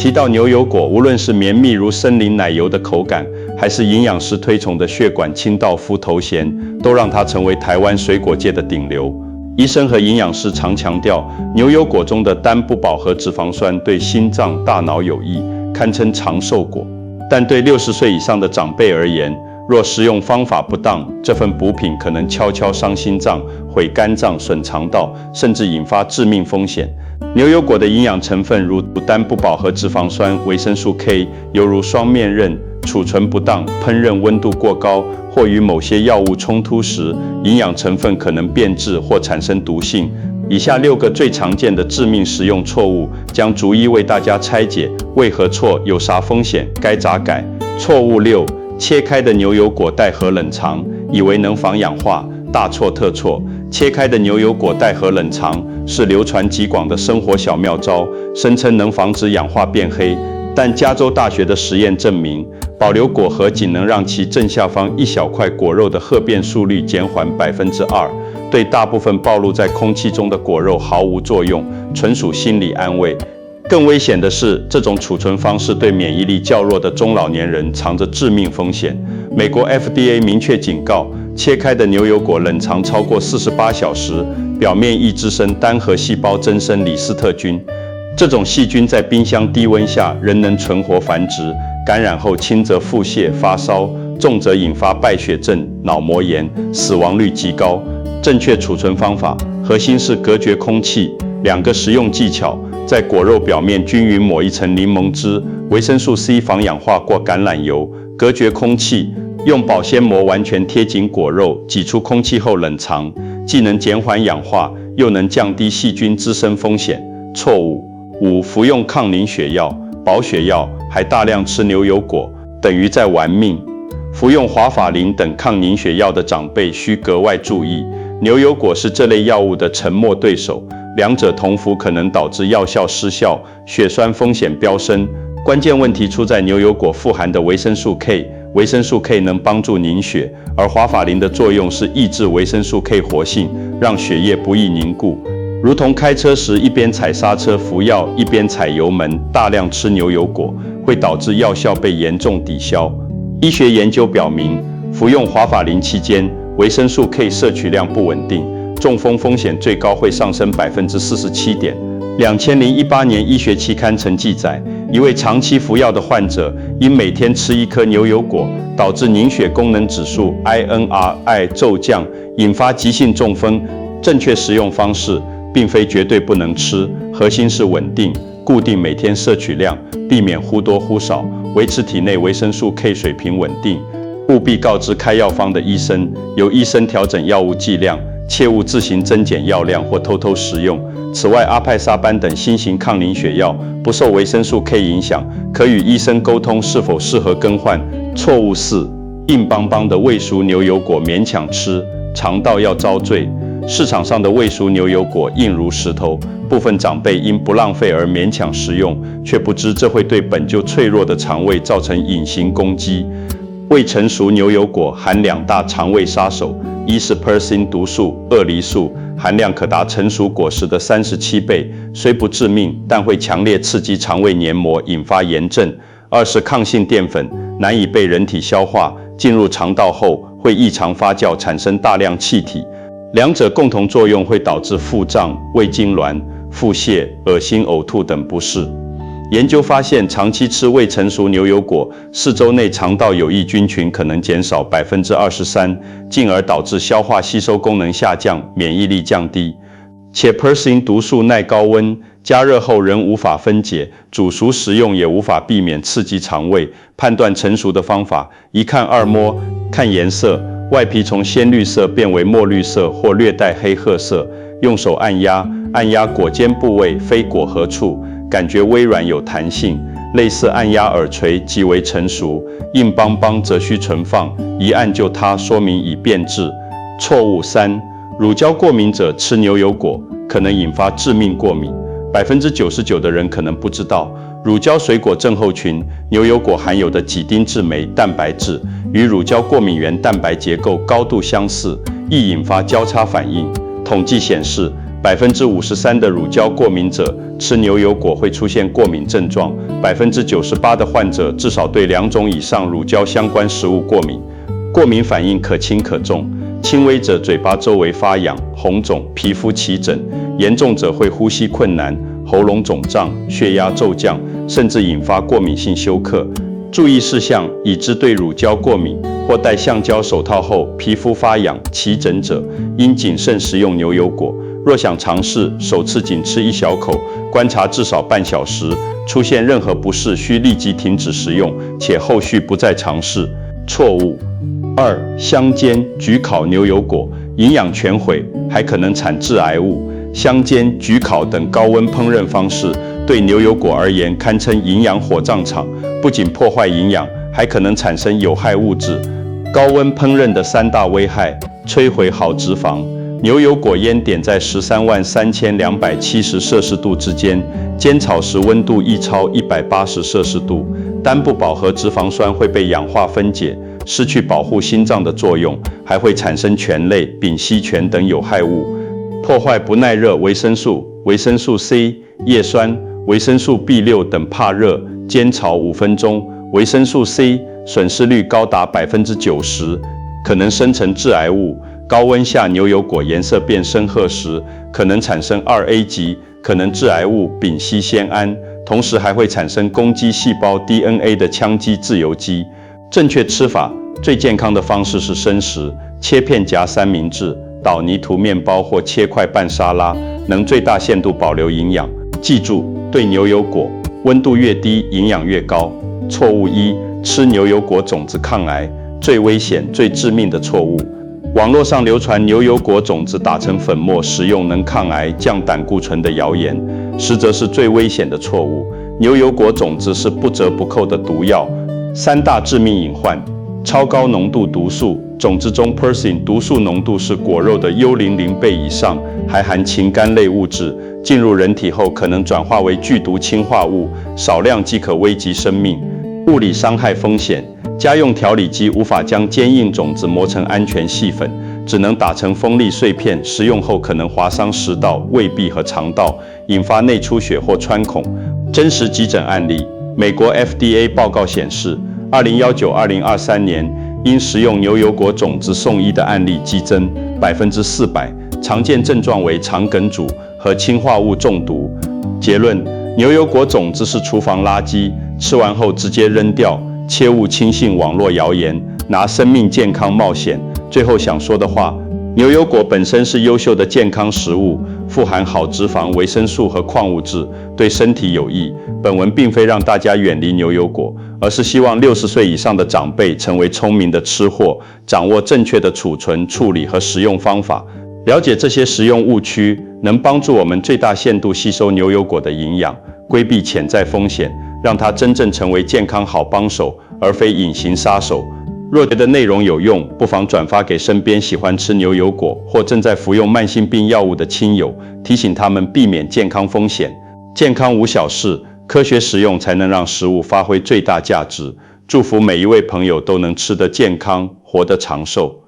提到牛油果，无论是绵密如森林奶油的口感，还是营养师推崇的血管清道夫头衔，都让它成为台湾水果界的顶流。医生和营养师常强调，牛油果中的单不饱和脂肪酸对心脏、大脑有益，堪称长寿果。但对60岁以上的长辈而言，若食用方法不当，这份补品可能悄悄伤心脏、毁肝脏、损肠道，甚至引发致命风险。牛油果的营养成分如单不饱和脂肪酸、维生素 K， 犹如双面刃，储存不当、烹饪温度过高，或与某些药物冲突时，营养成分可能变质或产生毒性。以下6个最常见的致命食用错误，将逐一为大家拆解，为何错，有啥风险，该咋改。错误6：切开的牛油果带核冷藏，以为能防氧化，大错特错。切开的牛油果带核冷藏是流传极广的生活小妙招，声称能防止氧化变黑。但加州大学的实验证明，保留果核仅能让其正下方一小块果肉的褐变速率减缓2%，对大部分暴露在空气中的果肉毫无作用，纯属心理安慰。更危险的是，这种储存方式对免疫力较弱的中老年人藏着致命风险。美国 FDA 明确警告，切开的牛油果冷藏超过48小时，表面易滋生单核细胞增生李斯特菌。这种细菌在冰箱低温下仍能存活繁殖，感染后轻则腹泻、发烧，重则引发败血症、脑膜炎，死亡率极高。正确储存方法，核心是隔绝空气。2个实用技巧：在果肉表面均匀抹一层柠檬汁、维生素 C 防氧化或橄榄油，隔绝空气。用保鲜膜完全贴紧果肉，挤出空气后冷藏，既能减缓氧化，又能降低细菌滋生风险。错误5：服用抗凝血药、保血药，还大量吃牛油果，等于在玩命。服用华法林等抗凝血药的长辈需格外注意，牛油果是这类药物的沉默对手，两者同服可能导致药效失效，血栓风险飙升。关键问题出在牛油果富含的维生素 K。维生素 K 能帮助凝血，而华法林的作用是抑制维生素 K 活性，让血液不易凝固。如同开车时一边踩刹车服药，一边踩油门，大量吃牛油果，会导致药效被严重抵消。医学研究表明，服用华法林期间，维生素 K 摄取量不稳定，中风风险最高会上升47%。2018年医学期刊曾记载，一位长期服药的患者因每天吃1颗牛油果，导致凝血功能指数 INRI 骤降，引发急性中风。正确食用方式并非绝对不能吃，核心是稳定、固定每天摄取量，避免忽多忽少，维持体内维生素 K 水平稳定。务必告知开药方的医生，由医生调整药物剂量，切勿自行增减药量或偷偷食用。此外，阿派沙班等新型抗凝血药不受维生素 K 影响，可与医生沟通是否适合更换。错误4：硬邦邦的未熟牛油果勉强吃，肠道要遭罪。市场上的未熟牛油果硬如石头，部分长辈因不浪费而勉强食用，却不知这会对本就脆弱的肠胃造成隐形攻击。未成熟牛油果含2大肠胃杀手，一是 persin 毒素、鳄梨素，含量可达成熟果实的37倍，虽不致命，但会强烈刺激肠胃黏膜，引发炎症。2是抗性淀粉，难以被人体消化，进入肠道后会异常发酵，产生大量气体。两者共同作用会导致腹胀、胃痉挛、腹泻、恶心、呕吐等不适。研究发现，长期吃未成熟牛油果，4周内肠道有益菌群可能减少23%，进而导致消化吸收功能下降，免疫力降低。且 persin 毒素耐高温，加热后仍无法分解，煮熟食用也无法避免刺激肠胃。判断成熟的方法，一看二摸，看颜色，外皮从鲜绿色变为墨绿色或略带黑褐色，用手按压，按压果尖部位，非果核处。感觉微软有弹性，类似按压耳垂即为成熟，硬邦邦则需存放，一按就塌，说明已变质。错误3：乳胶过敏者吃牛油果可能引发致命过敏。99%的人可能不知道，乳胶水果症候群牛油果含有的几丁质酶蛋白质与乳胶过敏原蛋白结构高度相似，易引发交叉反应。统计显示， 53%的乳胶过敏者吃牛油果会出现过敏症状，98%的患者至少对2种以上乳胶相关食物过敏。过敏反应可轻可重，轻微者嘴巴周围发痒、红肿、皮肤起疹，严重者会呼吸困难、喉咙肿胀、血压骤降，甚至引发过敏性休克。注意事项：已知对乳胶过敏或戴橡胶手套后皮肤发痒、起疹者，应谨慎食用牛油果。若想尝试，首次仅吃1小口，观察至少半小时，出现任何不适需立即停止食用，且后续不再尝试。错误2. 香煎、焗烤牛油果，营养全毁，还可能产致癌物。香煎、焗烤等高温烹饪方式对牛油果而言堪称营养火葬场，不仅破坏营养，还可能产生有害物质。高温烹饪的3大危害：摧毁好脂肪。牛油果烟点在133270摄氏度之间，煎炒时温度易超180摄氏度，单不饱和脂肪酸会被氧化分解，失去保护心脏的作用，还会产生醛类、丙烯醛等有害物，破坏不耐热维生素、维生素 C、叶酸、维生素 B6 等怕热，煎炒5分钟，维生素 C 损失率高达90%，可能生成致癌物。高温下牛油果颜色变深褐时，可能产生2A 级可能致癌物丙烯酰胺，同时还会产生攻击细胞 DNA 的羟基自由基。正确吃法：最健康的方式是生食，切片夹三明治、捣泥涂面包或切块拌沙拉，能最大限度保留营养。记住，对牛油果，温度越低，营养越高。错误1：吃牛油果种子抗癌，最危险、最致命的错误。网络上流传牛油果种子打成粉末食用能抗癌、降胆固醇的谣言，实则是最危险的错误。牛油果种子是不折不扣的毒药。3大致命隐患：超高浓度毒素，种子中 persin 毒素浓度是果肉的0.00倍以上，还含氰苷类物质，进入人体后可能转化为剧毒氰化物，少量即可危及生命。物理伤害风险：家用调理机无法将坚硬种子磨成安全细粉，只能打成锋利碎片，食用后可能划伤食道、胃壁和肠道，引发内出血或穿孔。真实急诊案例：美国 FDA 报告显示，2019-2023年因食用牛油果种子送医的案例激增400%，常见症状为肠梗阻和氰化物中毒。结论：牛油果种子是厨房垃圾，吃完后直接扔掉，切勿轻信网络谣言，拿生命健康冒险。最后想说的话：牛油果本身是优秀的健康食物，富含好脂肪、维生素和矿物质，对身体有益。本文并非让大家远离牛油果，而是希望60岁以上的长辈成为聪明的吃货，掌握正确的储存、处理和食用方法。了解这些食用误区，能帮助我们最大限度吸收牛油果的营养，规避潜在风险，让它真正成为健康好帮手，而非隐形杀手。若觉得内容有用，不妨转发给身边喜欢吃牛油果或正在服用慢性病药物的亲友，提醒他们避免健康风险。健康无小事，科学食用才能让食物发挥最大价值。祝福每一位朋友都能吃得健康，活得长寿。